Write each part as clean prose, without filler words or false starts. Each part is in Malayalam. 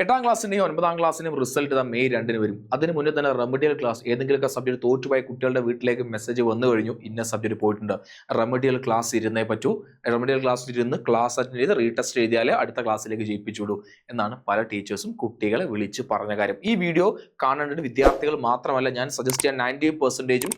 8ാം ക്ലാസ്സിന്റെയും 9ാം ക്ലാസ്സിന്റെയും റിസൾട്ട് മെയ് 2 വരും. അതിന് മുന്നേ തന്നെ റെമഡിയൽ ക്ലാസ് ഏതെങ്കിലുമൊക്കെ സബ്ജക്ട് തോറ്റുപോയ കുട്ടികളുടെ വീട്ടിലേക്ക് മെസ്സേജ് വന്നു കഴിഞ്ഞു, ഇന്ന സബ്ജക്ട് പോയിട്ടുണ്ട്, റെമഡിയൽ ക്ലാസ് ഇരുന്നേ പറ്റൂ, റെമഡിയൽ ക്ലാസ്സിൽ ഇരുന്ന് ക്ലാസ് അറ്റൻഡ് ചെയ്ത് റീടെസ്റ്റ് എഴുതിയാലേ അടുത്ത ക്ലാസ്സിലേക്ക് ജയിപ്പിച്ചുവിടൂ എന്നാണ് പല ടീച്ചേഴ്സും കുട്ടികളെ വിളിച്ച് പറഞ്ഞ കാര്യം. ഈ വീഡിയോ കാണേണ്ടത് വിദ്യാർത്ഥികൾ മാത്രമല്ല, ഞാൻ സജസ്റ്റ് ചെയ്യാൻ 90%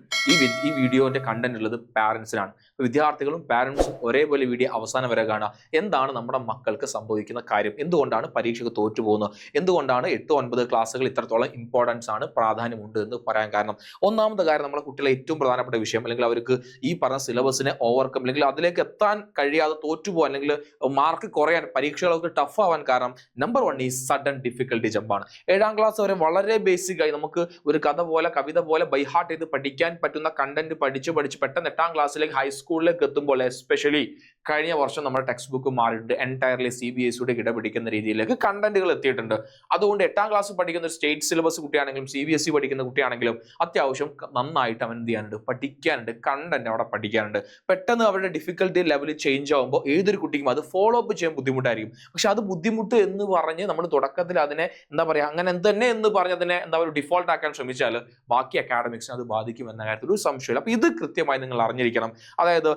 ഈ വീഡിയോന്റെ കണ്ടന്റ് ഉള്ളത് പാരന്റ്സിനാണ്. വിദ്യാർത്ഥികളും പാരന്റ്സും ഒരേപോലെ വീഡിയോ അവസാനം വരെ കാണുക. എന്താണ് നമ്മുടെ മക്കൾക്ക് സംഭവിക്കുന്ന കാര്യം, എന്തുകൊണ്ടാണ് പരീക്ഷയ്ക്ക് തോറ്റു പോകുന്നത്, എന്തുകൊണ്ടാണ് 8, 9 ക്ലാസ്സുകൾ ഇത്രത്തോളം ഇമ്പോർട്ടൻസ് ആണ്, പ്രാധാന്യമുണ്ട് എന്ന് പറയാൻ കാരണം. ഒന്നാമത്തെ കാര്യം, നമ്മുടെ കുട്ടികളെ ഏറ്റവും പ്രധാനപ്പെട്ട വിഷയം, അല്ലെങ്കിൽ അവർക്ക് ഈ പറഞ്ഞ സിലബസിനെ ഓവർകം അല്ലെങ്കിൽ അതിലേക്ക് എത്താൻ കഴിയാതെ തോറ്റുപോകാൻ അല്ലെങ്കിൽ മാർക്ക് കുറയാൻ, പരീക്ഷകളൊക്കെ ടഫ് ആവാൻ കാരണം നമ്പർ 1 ഈ സഡൻ ഡിഫിക്കൽട്ടി ജമ്പാണ്. 7ാം ക്ലാസ് വരെ വളരെ ബേസിക് ആയി നമുക്ക് ഒരു കഥ പോലെ കവിത പോലെ ബൈഹാർട്ട് ചെയ്ത് പഠിക്കാൻ പറ്റുന്ന കണ്ടന്റ് പഠിച്ച് പെട്ടെന്ന് 8ാം ക്ലാസ്സിലേക്ക് ഹൈസ്കൂളിലേക്ക് എത്തുമ്പോൾ, എസ്പെഷ്യലി കഴിഞ്ഞ വർഷം നമ്മുടെ ടെക്സ്റ്റ് ബുക്ക് മാറിയിട്ടുണ്ട്, എൻറ്റയർലി CBSE കിടപിടിക്കുന്ന രീതിയിലേക്ക് കണ്ടന്റുകൾ എത്തിയിട്ടുണ്ട്. അതുകൊണ്ട് 8ാം ക്ലാസ് പഠിക്കുന്ന ഒരു സ്റ്റേറ്റ് സിലബസ് കുട്ടിയാണെങ്കിലും CBSE പഠിക്കുന്ന കുട്ടിയാണെങ്കിലും അത്യാവശ്യം നന്നായിട്ട് അവൻ എന്ത് ചെയ്യാനുണ്ട്, പഠിക്കാനുണ്ട്, കണ്ടന്റ് അവിടെ പഠിക്കാനുണ്ട്. പെട്ടെന്ന് അവരുടെ ഡിഫിക്കൽട്ടി ലെവൽ ചേഞ്ച് ആകുമ്പോൾ ഏതൊരു കുട്ടിക്കും അത് ഫോളോ അപ്പ് ചെയ്യാൻ ബുദ്ധിമുട്ടായിരിക്കും. പക്ഷെ അത് ബുദ്ധിമുട്ട് എന്ന് പറഞ്ഞ് നമ്മൾ തുടക്കത്തിൽ അതിനെ എന്താ പറയുക, അങ്ങനെ തന്നെ എന്ന് പറഞ്ഞ് അതിനെ എന്താ പറയുക ഡിഫോൾട്ട് ആക്കാൻ ശ്രമിച്ചാൽ ബാക്കി അക്കാഡമിക്സിനെ അത് ബാധിക്കും എന്ന കാര്യത്തിൽ ഒരു സംശയമില്ല. അപ്പൊ ഇത് കൃത്യമായി നിങ്ങൾ അറിഞ്ഞിരിക്കണം. അതായത്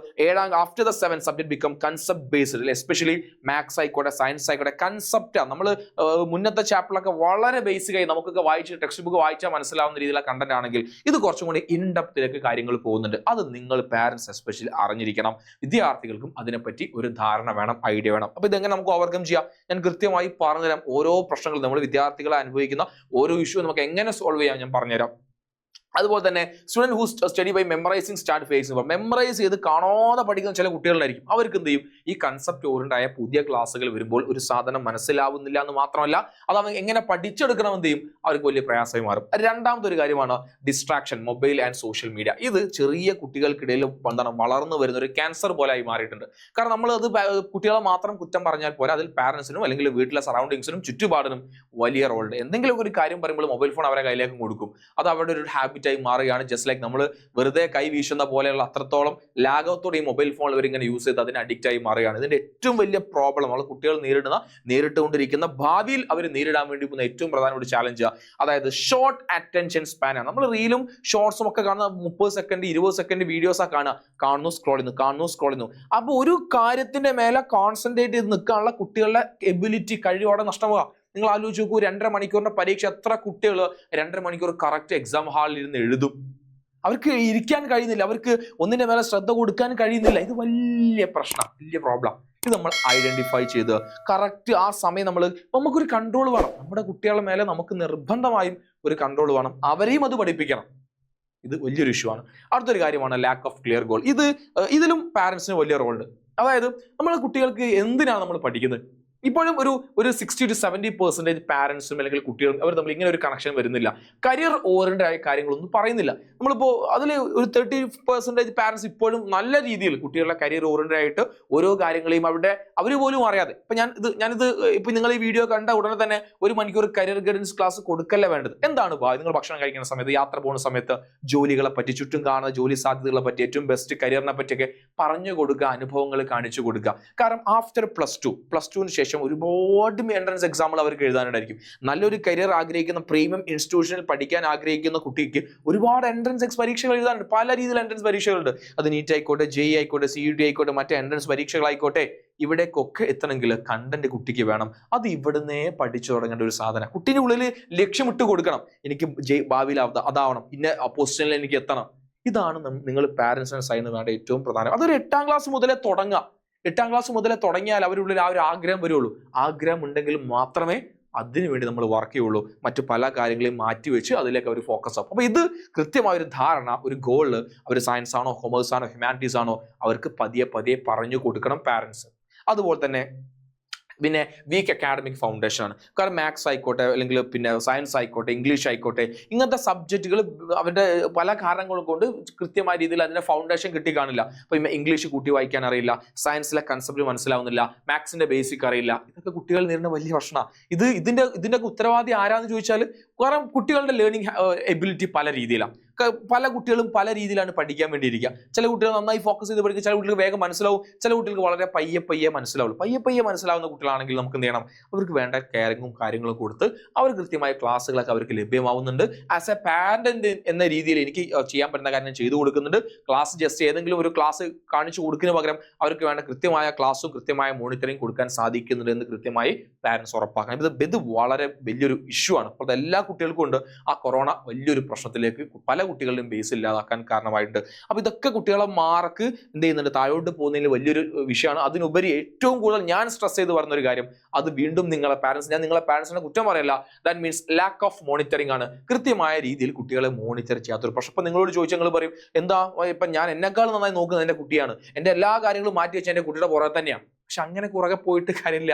after the 7 subject become concept based, especially maths ആയിക്കോട്ടെ സയൻസ് ആയിക്കോട്ടെ, കൺസെപ്റ്റാണ്. നമ്മൾ മുന്നത്തെ ചാപ്റ്ററിലൊക്കെ വളരെ ബേസിക് ആയി നമുക്കൊക്കെ വായിച്ച് ടെക്സ്റ്റ് ബുക്ക് വായിച്ചാൽ മനസ്സിലാവുന്ന രീതിയിലുള്ള കണ്ടന്റ് ആണെങ്കിൽ ഇത് കുറച്ചും കൂടി ഇൻഡെപ്തിലേക്ക് കാര്യങ്ങൾ പോകുന്നുണ്ട്. അത് നിങ്ങൾ പാരന്റ്സ് എസ്പെഷ്യലി അറിഞ്ഞിരിക്കണം. വിദ്യാർത്ഥികൾക്കും അതിനെപ്പറ്റി ഒരു ധാരണ വേണം, ഐഡിയ വേണം. അപ്പൊ ഇതെങ്ങനെ നമുക്ക് ഓവർകം ചെയ്യാം, ഞാൻ കൃത്യമായി പറഞ്ഞുതരാം. ഓരോ പ്രശ്നങ്ങൾ നമ്മൾ വിദ്യാർത്ഥികളെ അനുഭവിക്കുന്ന ഓരോ ഇഷ്യൂ നമുക്ക് എങ്ങനെ സോൾവ് ചെയ്യാം ഞാൻ പറഞ്ഞുതരാം. അതുപോലെ തന്നെ student who study by memorising start facing, memorise ചെയ്ത് കാണാതെ പഠിക്കുന്ന ചില കുട്ടികളായിരിക്കും. അവർക്ക് എന്ത് ചെയ്യും, ഈ കൺസെപ്റ്റ് ഓറിയന്റഡ് ആയ പുതിയ ക്ലാസ്സുകൾ വരുമ്പോൾ ഒരു സാധനം മനസ്സിലാവുന്നില്ല എന്ന് മാത്രമല്ല, അത് അവൻ എങ്ങനെ പഠിച്ചെടുക്കണം എന്ത് ചെയ്യും, അവർക്ക് വലിയ പ്രയാസമായി മാറും. രണ്ടാമത്തെ ഒരു കാര്യമാണ് distraction, mobile and social media. ഇത് ചെറിയ കുട്ടികൾക്കിടയിൽ എന്താണ് വളർന്നു വരുന്ന ഒരു ക്യാൻസർ പോലെ ആയി മാറിയിട്ടുണ്ട്. കാരണം നമ്മൾ അത് കുട്ടികളെ മാത്രം കുറ്റം പറഞ്ഞാൽ പോരാ, അതിൽ പാരന്റ്സിനും അല്ലെങ്കിൽ വീട്ടിലെ സറൗണ്ടിങ്സിനും ചുറ്റുപാടിനും വലിയ റോളുണ്ട്. എന്തെങ്കിലും ഒരു കാര്യം പറയുമ്പോൾ മൊബൈൽ ഫോൺ അവരെ കയ്യിലേക്ക് കൊടുക്കും, അത് അവരുടെ ഒരു ഹാബിറ്റ് ആയി മാറുകയാണ്. ജസ്റ്റ് ലൈക്ക് നമ്മൾ വെറുതെ കൈ വീശുന്ന പോലെയുള്ള അത്രത്തോളം ലാഘവത്തോടെ ഈ മൊബൈൽ ഫോൺ ഇവരിങ്ങനെ യൂസ് ചെയ്ത് അതിന് അഡിക്റ്റ് ആയി മാറുകയാണ്. ഇതിന്റെ ഏറ്റവും വലിയ പ്രോബ്ലം നമ്മൾ കുട്ടികൾ നേരിട്ടുകൊണ്ടിരിക്കുന്ന ഭാവിയിൽ അവർ നേരിടാൻ വേണ്ടി പോകുന്ന ഏറ്റവും പ്രധാനപ്പെട്ട ചാലഞ്ച്, അതായത് ഷോർട്ട് അറ്റൻഷൻ സ്പാൻ ആണ്. നമ്മൾ റീലും ഷോർട്സും ഒക്കെ കാണുന്ന 30 സെക്കൻഡ് 20 സെക്കൻഡ് വീഡിയോസ് കാണുന്നു, സ്ക്രോൾ ചെയ്യുന്നു. അപ്പൊ ഒരു കാര്യത്തിന്റെ മേലെ കോൺസെൻട്രേറ്റ് ചെയ്ത് നിൽക്കാനുള്ള കുട്ടികളുടെ എബിലിറ്റി, കഴിവോടെ നഷ്ടമാകുക. നിങ്ങൾ ആലോചിച്ച് നോക്കൂ, 2.5 മണിക്കൂറിന്റെ പരീക്ഷ എത്ര കുട്ടികൾ 2.5 മണിക്കൂർ കറക്റ്റ് എക്സാം ഹാളിൽ ഇരുന്ന് എഴുതും? അവർക്ക് ഇരിക്കാൻ കഴിയുന്നില്ല, അവർക്ക് ഒന്നിന്റെ മേലെ ശ്രദ്ധ കൊടുക്കാൻ കഴിയുന്നില്ല. ഇത് വലിയ പ്രശ്നം, വലിയ പ്രോബ്ലം. ഇത് നമ്മൾ ഐഡന്റിഫൈ ചെയ്ത് കറക്റ്റ് ആ സമയം നമുക്കൊരു കൺട്രോൾ വേണം. നമ്മുടെ കുട്ടികളുടെ മേലെ നമുക്ക് നിർബന്ധമായും ഒരു കൺട്രോൾ വേണം, അവരെയും അത് പഠിപ്പിക്കണം. ഇത് വലിയൊരു ഇഷ്യൂ ആണ്. അടുത്തൊരു കാര്യമാണ് ലാക്ക് ഓഫ് ക്ലിയർ ഗോൾ. ഇതിലും പാരന്റ്സിന് വലിയ റോളുണ്ട്. അതായത് നമ്മളെ കുട്ടികൾക്ക് എന്തിനാണ് നമ്മൾ പഠിക്കുന്നത്, ഇപ്പോഴും ഒരു 60 to 70% പാരന്റ്സും അല്ലെങ്കിൽ കുട്ടികളും അവർ തമ്മിൽ ഇങ്ങനെ ഒരു കണക്ഷൻ വരുന്നില്ല. കരിയർ ഓറിയന്റഡ് ആയ കാര്യങ്ങളൊന്നും പറയുന്നില്ല. നമ്മളിപ്പോൾ അതിൽ ഒരു 30% പാരന്റ്സ് ഇപ്പോഴും നല്ല രീതിയിൽ കുട്ടികളുടെ കരിയർ ഓറിയന്റഡ് ആയിട്ട് ഓരോ കാര്യങ്ങളെയും അവർ പോലും അറിയാതെ, ഇപ്പൊ ഞാനിത് ഇപ്പൊ നിങ്ങൾ ഈ വീഡിയോ കണ്ട ഉടനെ തന്നെ 1 മണിക്കൂർ കരിയർ ഗൈഡൻസ് ക്ലാസ് കൊടുക്കല്ല വേണ്ടത്. എന്താണ് നിങ്ങൾ ഭക്ഷണം കഴിക്കുന്ന സമയത്ത്, യാത്ര പോകുന്ന സമയത്ത് ജോലികളെ പറ്റി, ചുറ്റും കാണുന്ന ജോലി സാധ്യതകളെ പറ്റി, ഏറ്റവും ബെസ്റ്റ് കരിയറിനെ പറ്റിയൊക്കെ പറഞ്ഞു കൊടുക്കുക, അനുഭവങ്ങൾ കാണിച്ചു കൊടുക്കുക. കാരണം ആഫ്റ്റർ +2 ശേഷം ഒരുപാട് എൻട്രൻസ് എക്സാമുകൾ അവർക്ക് എഴുതാനുണ്ടായിരിക്കും. നല്ലൊരു കരിയർ ആഗ്രഹിക്കുന്ന പ്രീമിയം ഇൻസ്റ്റിറ്റ്യൂഷനിൽ പഠിക്കാൻ ആഗ്രഹിക്കുന്ന കുട്ടിക്ക് ഒരുപാട് എൻട്രൻസ് പരീക്ഷകൾ എഴുതാനുണ്ട്. പല രീതിയിൽ എൻട്രൻസ് പരീക്ഷകളുണ്ട്. അത് നീറ്റ് ആയിക്കോട്ടെ, JEE ആയിക്കോട്ടെ, CUT ആയിക്കോട്ടെ, മറ്റേ എൻട്രൻസ് പരീക്ഷകളായിക്കോട്ടെ. ഇവിടേക്കൊക്കെ എത്തണമെങ്കിൽ കണ്ടന്റ് കുട്ടിക്ക് വേണം. അത് ഇവിടുന്നേ പഠിച്ചു തുടങ്ങേണ്ട ഒരു സാധനം. കുട്ടീൻ്റെ ഉള്ളിൽ ലക്ഷ്യമിട്ട് കൊടുക്കണം, എനിക്ക് ഭാവിയിൽ അതാവണം, ഇന്ന പൊസിഷനിൽ എനിക്ക് എത്തണം. ഇതാണ് നിങ്ങൾ പാരന്റ്സിനെ സൈൻ വേണ്ട ഏറ്റവും പ്രധാനം. അതൊരു 8ാം ക്ലാസ് മുതലേ തുടങ്ങാം. 8ാം ക്ലാസ് മുതലേ തുടങ്ങിയാൽ അവരുള്ളിൽ ആ ഒരു ആഗ്രഹം വരുള്ളൂ. ആഗ്രഹം ഉണ്ടെങ്കിൽ മാത്രമേ അതിനുവേണ്ടി നമ്മൾ വർക്ക് ചെയ്യുള്ളൂ. മറ്റു പല കാര്യങ്ങളെയും മാറ്റിവെച്ച് അതിലേക്ക് അവർ ഫോക്കസ് ആവും. അപ്പൊ ഇത് കൃത്യമായ ഒരു ധാരണ, ഒരു ഗോള്, അവർ സയൻസ് ആണോ കൊമേഴ്സ് ആണോ ഹ്യൂമാനിറ്റീസ് ആണോ, അവർക്ക് പതിയെ പറഞ്ഞു കൊടുക്കണം പാരന്റ്സ്. അതുപോലെ തന്നെ പിന്നെ വീക്ക് അക്കാഡമിക് ഫൗണ്ടേഷൻ ആണ്. കാരണം മാത്സ് ആയിക്കോട്ടെ, അല്ലെങ്കിൽ പിന്നെ സയൻസ് ആയിക്കോട്ടെ, ഇംഗ്ലീഷ് ആയിക്കോട്ടെ, ഇങ്ങനത്തെ സബ്ജക്റ്റുകൾ അവരുടെ പല കാരണങ്ങൾ കൊണ്ട് കൃത്യമായ രീതിയിൽ അതിന്റെ ഫൗണ്ടേഷൻ കിട്ടി കാണില്ല. അപ്പൊ ഇംഗ്ലീഷ് കൂട്ടി വായിക്കാൻ അറിയില്ല, സയൻസിലെ കൺസെപ്റ്റ് മനസ്സിലാവുന്നില്ല, മാത്സിന്റെ ബേസിക് അറിയില്ല. ഇതൊക്കെ കുട്ടികൾ നേരിടുന്ന വലിയ പ്രശ്നമാണ്. ഇതിന്റെ ഉത്തരവാദി ആരാന്ന് ചോദിച്ചാൽ, കാരണം കുട്ടികളുടെ ലേണിംഗ് എബിലിറ്റി പല രീതിയിലാണ്. പല കുട്ടികളും പല രീതിയിലാണ് പഠിക്കാൻ വേണ്ടിയിരിക്കുക. ചില കുട്ടികൾ നന്നായി ഫോക്കസ് ചെയ്ത് പഠിക്കും, ചില കുട്ടികൾക്ക് വേഗം മനസ്സിലാവും, ചില കുട്ടികൾക്ക് വളരെ പയ്യെ മനസ്സിലാവുള്ളൂ. പയ്യെ മനസ്സിലാവുന്ന കുട്ടികളാണെങ്കിൽ നമുക്ക് എന്ത് ചെയ്യണം, അവർക്ക് വേണ്ട കെയറിങ്ങും കാര്യങ്ങളും കൊടുത്ത് അവർ കൃത്യമായ ക്ലാസ്സുകളൊക്കെ അവർക്ക് ലഭ്യമാവുന്നുണ്ട്. ആസ് എ പാരന്റ് എന്ന രീതിയിൽ എനിക്ക് ചെയ്യാൻ പറ്റുന്ന കാര്യം ചെയ്തു കൊടുക്കുന്നുണ്ട്. ക്ലാസ് ജസ്റ്റ് ഏതെങ്കിലും ഒരു ക്ലാസ് കാണിച്ചു കൊടുക്കുന്നതിന് പകരം അവർക്ക് വേണ്ട കൃത്യമായ ക്ലാസ്സും കൃത്യമായ മോണിറ്ററിംഗ് കൊടുക്കാൻ സാധിക്കുന്നുണ്ട് എന്ന് കൃത്യമായി പാരന്റ്സ് ഉറപ്പാക്കണം. ഇത് വളരെ വലിയൊരു ഇഷ്യൂ ആണ്. അപ്പോൾ എല്ലാ കുട്ടികൾക്കും ഉണ്ട് ആ കൊറോണ വലിയൊരു പ്രശ്നത്തിലേക്ക് പല കുട്ടികളുടെയും ബേസ് ഇല്ലാതാക്കാൻ കാരണമായിട്ടുണ്ട്. അപ്പൊ ഇതൊക്കെ കുട്ടികളെ മാർക്ക് എന്ത് ചെയ്യുന്നുണ്ട്, താഴോട്ട് പോകുന്നതിൽ വലിയൊരു വിഷയമാണ്. അതിനുപരി ഏറ്റവും കൂടുതൽ ഞാൻ സ്ട്രെസ് ചെയ്ത് പറഞ്ഞ ഒരു കാര്യം, അത് വീണ്ടും നിങ്ങളെ പാരന്റ്സ്, ഞാൻ നിങ്ങളെ പാരന്റ്സിനെ കുറ്റം പറയല്ല, that means lack of monitoring ആണ്. കൃത്യമായ രീതിയിൽ കുട്ടികളെ മോണിറ്റർ ചെയ്യാത്തൊരു പ്രശ്നം. ഇപ്പൊ നിങ്ങളോട് ചോദിച്ചാൽ നിങ്ങൾ പറയും, എന്താ ഇപ്പൊ ഞാൻ എന്നെക്കാൾ നന്നായി നോക്കുന്നത് എന്റെ കുട്ടിയാണ്, എന്റെ എല്ലാ കാര്യങ്ങളും മാറ്റി വെച്ച എന്റെ കുട്ടിയുടെ പുറകെ തന്നെയാണ്. പക്ഷെ അങ്ങനെ പുറകെ പോയിട്ട് കാര്യമില്ല,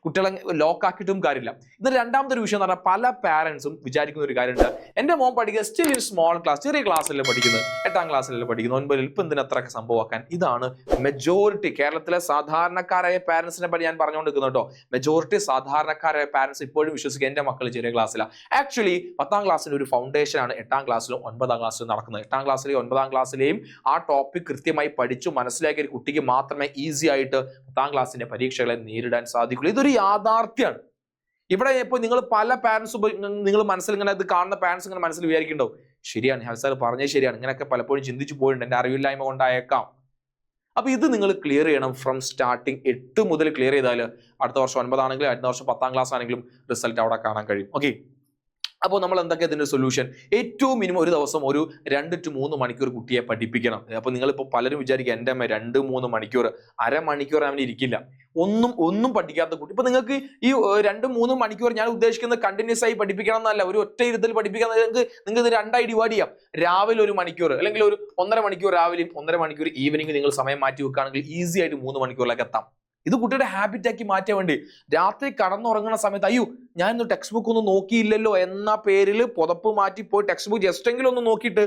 കുട്ടികളെ ലോക്കാക്കിയിട്ടും കാര്യമില്ല. ഇത് രണ്ടാമത്തെ വിഷയം എന്ന് പറഞ്ഞാൽ പല പാരന്റ്സും വിചാരിക്കുന്ന ഒരു കാര്യമുണ്ട്, എന്റെ മോൻ പഠിക്കുന്നത് സ്റ്റിൽ ഇൻ സ്മോൾ ക്ലാസ്, ചെറിയ ക്ലാസ്സിലല്ലേ പഠിക്കുന്നത്, 8ാം ക്ലാസ്സിലല്ലേ പഠിക്കുന്നത്, 9ൽ ഇപ്പൊ എന്തിനാ അത്രയൊക്കെ സംഭവമാക്കാൻ. ഇതാണ് മെജോറിറ്റി കേരളത്തിലെ സാധാരണക്കാരായ പാരന്റ്സിനെ പറ്റി ഞാൻ പറഞ്ഞുകൊണ്ടിരിക്കുന്നത് കേട്ടോ. മെജോറിറ്റി സാധാരണക്കാരായ പാരന്റ്സ് ഇപ്പോഴും വിശ്വസിക്കുക എന്റെ മക്കൾ ചെറിയ ക്ലാസ്സിലാണ്. ആക്ച്വലി 10ാം ക്ലാസ്സിന്റെ ഒരു ഫൗണ്ടേഷൻ ആണ് 8ാം ക്ലാസ്സിലും 9ാം ക്ലാസ്സിലും നടക്കുന്നത്. 8ാം ക്ലാസ്സിലെയും 9ാം ക്ലാസ്സിലെയും ആ ടോപ്പിക് കൃത്യമായി പഠിച്ചു മനസ്സിലാക്കിയ ഒരു കുട്ടിക്ക് മാത്രമേ ഈസി ആയിട്ട് 10ാം ക്ലാസ്സിന്റെ പരീക്ഷകളെ നേരിടാൻ സാധിക്കുള്ളൂ. ഇതൊരു യാഥാർത്ഥ്യമാണ്. ഇവിടെ ഇപ്പോൾ നിങ്ങൾ പല പാരന്റ്സ് നിങ്ങൾ മനസ്സിൽ ഇങ്ങനെ ഇത് കാണുന്ന പാരന്റ്സ് ഇങ്ങനെ മനസ്സിൽ വിചാരിക്കുന്നുണ്ടോ, ശരിയാണ് ഹാൽ സാർ പറഞ്ഞത് ശരിയാണ്, ഇങ്ങനെയൊക്കെ പലപ്പോഴും ചിന്തിച്ചു പോയിട്ടുണ്ട്, എന്റെ അറിവില്ലായ്മ കൊണ്ടായേക്കാം. അപ്പൊ ഇത് നിങ്ങൾ ക്ലിയർ ചെയ്യണം ഫ്രം സ്റ്റാർട്ടിങ്. 8 മുതൽ ക്ലിയർ ചെയ്താൽ അടുത്ത വർഷം 9 ആണെങ്കിലും അടുത്ത വർഷം 10ാം ക്ലാസ് ആണെങ്കിലും റിസൾട്ട് അവിടെ കാണാൻ കഴിയും. ഓക്കെ, അപ്പോൾ നമ്മൾ എന്തൊക്കെയാണ് ഇതിന്റെ സൊല്യൂഷൻ? ഏറ്റവും മിനിമം ഒരു ദിവസം ഒരു 2 to 3 മണിക്കൂർ കുട്ടിയെ പഠിപ്പിക്കണം. അപ്പോൾ നിങ്ങളിപ്പോൾ പലരും വിചാരിക്കുക എൻ്റെ അമ്മ 2-3 മണിക്കൂർ, അരമണിക്കൂർ അവന് ഇരിക്കില്ല, ഒന്നും പഠിക്കാത്ത കുട്ടി. ഇപ്പൊ നിങ്ങൾക്ക് ഈ 2-3 മണിക്കൂർ ഞാൻ ഉദ്ദേശിക്കുന്നത് കണ്ടിന്യൂസ് ആയി പഠിപ്പിക്കണം എന്നല്ല, ഒരു ഒറ്റ ഇരുത്തിൽ പഠിപ്പിക്കാൻ നിങ്ങൾക്ക് ഇത് 2ആയി ഡിവൈഡ് ചെയ്യാം. രാവിലെ 1 മണിക്കൂർ അല്ലെങ്കിൽ ഒരു 1.5 മണിക്കൂർ രാവിലെയും 1.5 മണിക്കൂർ ഈവനിങ് നിങ്ങൾ സമയം മാറ്റി വെക്കുകയാണെങ്കിൽ ഈസി ആയിട്ട് 3 മണിക്കൂറിലേക്ക് എത്താം. ഇത് കുട്ടിയുടെ ഹാബിറ്റ് ആക്കി മാറ്റാൻ വേണ്ടി രാത്രി കടന്നുറങ്ങുന്ന സമയത്ത് അയ്യോ ഞാൻ ഇന്ന് ടെക്സ്റ്റ് ബുക്ക് ഒന്നും നോക്കിയില്ലല്ലോ എന്ന പേരിൽ പുതപ്പ് മാറ്റി പോയി ടെക്സ്റ്റ് ബുക്ക് ജസ്റ്റ് എങ്കിലും ഒന്ന് നോക്കിയിട്ട്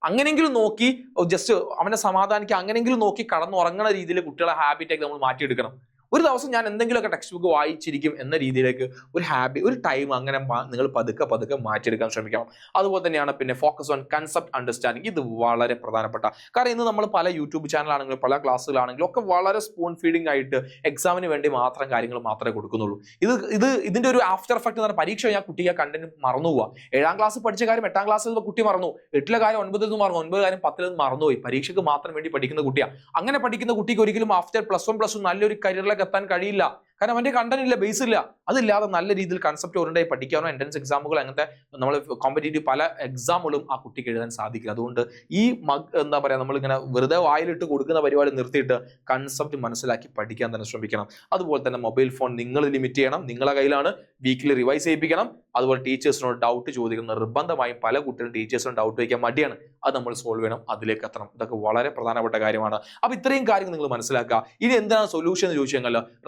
അങ്ങനെയെങ്കിലും നോക്കി ജസ്റ്റ് അവനെ സമാധാനിക്കുക, അങ്ങനെയെങ്കിലും നോക്കി കടന്നുറങ്ങുന്ന രീതിയിൽ കുട്ടികളെ ഹാബിറ്റ് ആക്കി നമ്മൾ മാറ്റിയെടുക്കണം. ഒരു ദിവസം ഞാൻ എന്തെങ്കിലുമൊക്കെ ടെക്സ്റ്റ് ബുക്ക് വായിച്ചിരിക്കും എന്ന രീതിയിലേക്ക് ഒരു ടൈം അങ്ങനെ നിങ്ങൾ പതുക്കെ മാറ്റിയെടുക്കാൻ ശ്രമിക്കണം. അതുപോലെ തന്നെയാണ് പിന്നെ ഫോക്കസ് ഓൺ കൺസെപ്റ്റ് അണ്ടർസ്റ്റാൻഡിങ്. ഇത് വളരെ പ്രധാനപ്പെട്ട കാരണം. ഇന്ന് നമ്മൾ പല യൂട്യൂബ് ചാനലാണെങ്കിലും പല ക്ലാസ്സുകളാണെങ്കിലും ഒക്കെ വളരെ സ്പൂൺ ഫീഡിംഗ് ആയിട്ട് എക്സാമിന് വേണ്ടി കാര്യങ്ങൾ മാത്രമേ കൊടുക്കുന്നുള്ളൂ. ഇതിന്റെ ഒരു ആഫ്റ്റർ എഫക്ട് എന്ന് പറഞ്ഞാൽ പരീക്ഷ ഞാൻ കുട്ടിയെ കണ്ടന്റ് മറന്നു പോവാ. 7ാം ക്ലാസ് പഠിച്ച കാര്യം 8ാം ക്ലാസ്സിൽ കുട്ടി മറന്നു, 8ലെ കാര്യം 9ൽ നിന്ന് മറന്നു, 9 കാര്യം 10ൽ നിന്ന് മറന്നുപോയി. പരീക്ഷയ്ക്ക് മാത്രം വേണ്ടി പഠിക്കുന്ന കുട്ടിയാണ്. അങ്ങനെ പഠിക്കുന്ന കുട്ടിക്ക് ഒരിക്കലും ആഫ്റ്റർ +1 നല്ലൊരു കരിയറിലേക്ക് എത്താൻ കഴിയില്ല. കാരണം അവന്റെ കണ്ടന്റ് ഇല്ല, ബേസ് ഇല്ല. അതില്ലാതെ നല്ല രീതിയിൽ കൺസെപ്റ്റ് ഓറിയന്റായി പഠിക്കാനോ എൻട്രൻസ് എക്സാമുകൾ അങ്ങനത്തെ നമ്മൾ കോമ്പറ്റേറ്റീവ് പല എക്സാമുകളും ആ കുട്ടിക്ക് എഴുതാൻ സാധിക്കില്ല. അതുകൊണ്ട് ഈ എന്താ പറയാ നമ്മളിങ്ങനെ വെറുതെ വായിലിട്ട് കൊടുക്കുന്ന പരിപാടി നിർത്തിയിട്ട് കൺസെപ്റ്റ് മനസ്സിലാക്കി പഠിക്കാൻ തന്നെ ശ്രമിക്കണം. അതുപോലെ തന്നെ മൊബൈൽ ഫോൺ നിങ്ങൾ ലിമിറ്റ് ചെയ്യണം, നിങ്ങളെ കയ്യിലാണ്. വീക്കിലി റിവൈസ് ചെയ്യിപ്പിക്കണം. അതുപോലെ ടീച്ചേഴ്സിനോട് ഡൗട്ട് ചോദിക്കുന്നത് നിർബന്ധമായും. പല കുട്ടികളും ടീച്ചേഴ്സിനോട് ഡൗട്ട് ചോദിക്കാൻ മടിയാണ്, അത് നമ്മൾ സോൾവ് ചെയ്യണം, അതിലേക്ക് എത്തണം. ഇതൊക്കെ വളരെ പ്രധാനപ്പെട്ട കാര്യമാണ്. അപ്പൊ ഇത്രയും കാര്യങ്ങൾ നിങ്ങൾ മനസ്സിലാക്കുക. ഇനി എന്താണ് സൊല്യൂഷൻ എന്ന് ചോദിച്ചാൽ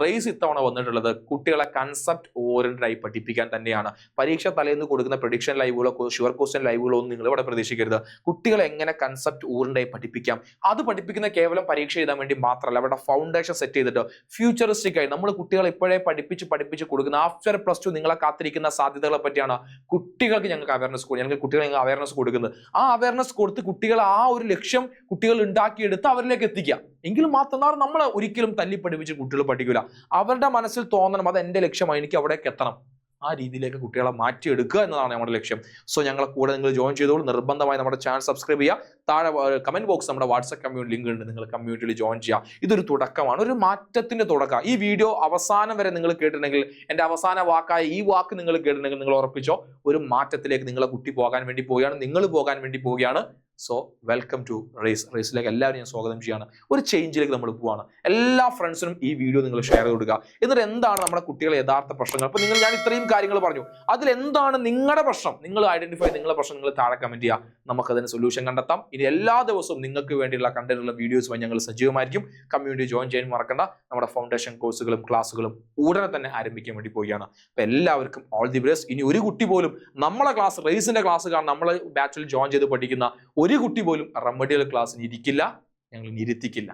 റേസ് ഇത്തവണ വന്നിട്ടുള്ളത് കുട്ടികളെ കൺസെപ്റ്റ് ഓറിയന്റഡ് ആയി പഠിപ്പിക്കാൻ തന്നെയാണ്. പരീക്ഷ തലേന്ന് കൊടുക്കുന്ന പ്രഡിക്ഷൻ ലൈവുകളോ ഷുവർ ക്വസ്റ്റ്യൻ ലൈവുകളോ ഒന്നും നിങ്ങൾ ഇവിടെ പ്രതീക്ഷിക്കരുത്. കുട്ടികളെ എങ്ങനെ കൺസെപ്റ്റ് ഓറിയന്റഡ് ആയി പഠിപ്പിക്കാം, അത് പഠിപ്പിക്കുന്ന കേവലം പരീക്ഷ എഴുതാൻ വേണ്ടി മാത്രമല്ല, അവരുടെ ഫൗണ്ടേഷൻ സെറ്റ് ചെയ്തിട്ട് ഫ്യൂച്ചറിസ്റ്റിക് ആയി നമ്മൾ കുട്ടികളെ ഇപ്പോഴേ പഠിപ്പിച്ച് കൊടുക്കുന്ന ആഫ്റ്റർ +2 നിങ്ങളെ കാത്തിരിക്കുന്ന സാധ്യതകളെ പറ്റിയാണ് കുട്ടികൾക്ക് ഞങ്ങൾക്ക് അവയർനെസ് കൊടുക്കുന്നത്. ആ അവയർനെസ് കൊടുത്ത് കുട്ടികളെ ആ ഒരു ലക്ഷ്യം കുട്ടികൾ ഉണ്ടാക്കിയെടുത്ത് അവരിലേക്ക് എത്തിക്കുക. എങ്കിലും മാത്രം നമ്മൾ ഒരിക്കലും തല്ലിപ്പഠിപ്പിച്ച് കുട്ടികൾ പഠിക്കില്ല. അവരുടെ മനസ്സിൽ തോന്നണം അത് എന്റെ ലക്ഷ്യമാണ്, എനിക്ക് അവിടേക്ക് എത്തണം. ആ രീതിയിലേക്ക് കുട്ടികളെ മാറ്റിയെടുക്കുക എന്നതാണ് നമ്മുടെ ലക്ഷ്യം. സോ ഞങ്ങളെ കൂടെ നിങ്ങൾ ജോയിൻ ചെയ്തോളൂ. നിർബന്ധമായി നമ്മുടെ ചാനൽ സബ്സ്ക്രൈബ് ചെയ്യുക. താഴെ കമന്റ് ബോക്സ് നമ്മുടെ വാട്സ്ആപ്പ് കമ്മ്യൂണിറ്റി ലിങ്ക് ഉണ്ട്, നിങ്ങൾ കമ്മ്യൂണിറ്റിയിൽ ജോയിൻ ചെയ്യുക. ഇതൊരു തുടക്കമാണ്, ഒരു മാറ്റത്തിന്റെ തുടക്കം. ഈ വീഡിയോ അവസാനം വരെ നിങ്ങൾ കേട്ടിട്ടുണ്ടെങ്കിൽ, എന്റെ അവസാന വാക്കായ ഈ വാക്ക് നിങ്ങൾ കേട്ടിട്ടുണ്ടെങ്കിൽ നിങ്ങൾ ഉറപ്പിച്ചോ ഒരു മാറ്റത്തിലേക്ക് നിങ്ങളെ കുട്ടി പോകാൻ വേണ്ടി പോവുകയാണ്, നിങ്ങൾ പോകാൻ വേണ്ടി പോവുകയാണ്. സോ വെൽക്കം ടു റേസിലേക്ക് എല്ലാവരും ഞാൻ സ്വാഗതം ചെയ്യാണ്. ഒരു ചേഞ്ചിലേക്ക് നമ്മൾ പോവാണ്. എല്ലാ ഫ്രണ്ട്സിനും ഈ വീഡിയോ നിങ്ങൾ ഷെയർ ചെയ്ത് കൊടുക്കുക. എന്നിട്ട് എന്താണ് നമ്മുടെ കുട്ടികളെ യഥാർത്ഥ പ്രശ്നങ്ങൾ, അപ്പൊ ഞാൻ ഇത്രയും കാര്യങ്ങൾ പറഞ്ഞു, അതിൽ എന്താണ് നിങ്ങളുടെ പ്രശ്നം, നിങ്ങൾ ഐഡന്റിഫൈ നിങ്ങളുടെ പ്രശ്നം നിങ്ങൾ താഴെ കമന്റ് ചെയ്യുക. നമുക്കതിന് സൊല്യൂഷൻ കണ്ടെത്താം. ഇനി എല്ലാ ദിവസവും നിങ്ങൾക്ക് വേണ്ടിയുള്ള കണ്ടന്റുള്ള വീഡിയോസുമായി ഞങ്ങൾ സജീവമായിരിക്കും. കമ്മ്യൂണിറ്റി ജോയിൻ ചെയ്യാൻ മറക്കണ്ട. നമ്മുടെ ഫൗണ്ടേഷൻ കോഴ്സുകളും ക്ലാസ്സുകളും ഉടനെ തന്നെ ആരംഭിക്കാൻ വേണ്ടി പോവുകയാണ്. അപ്പൊ എല്ലാവർക്കും ഓൾ ദി ബെസ്റ്റ്. ഇനി ഒരു കുട്ടി പോലും നമ്മളെ ക്ലാസ് റേസിന്റെ ക്ലാസ് കാരണം നമ്മളെ ബാച്ചിൽ ജോയിൻ ചെയ്ത് പഠിക്കുന്ന ഒരു കുട്ടി പോലും റെമഡിയൽ ക്ലാസ്സിന് ഇരിക്കില്ല, ഞങ്ങൾ ഇരുത്തിക്കില്ല.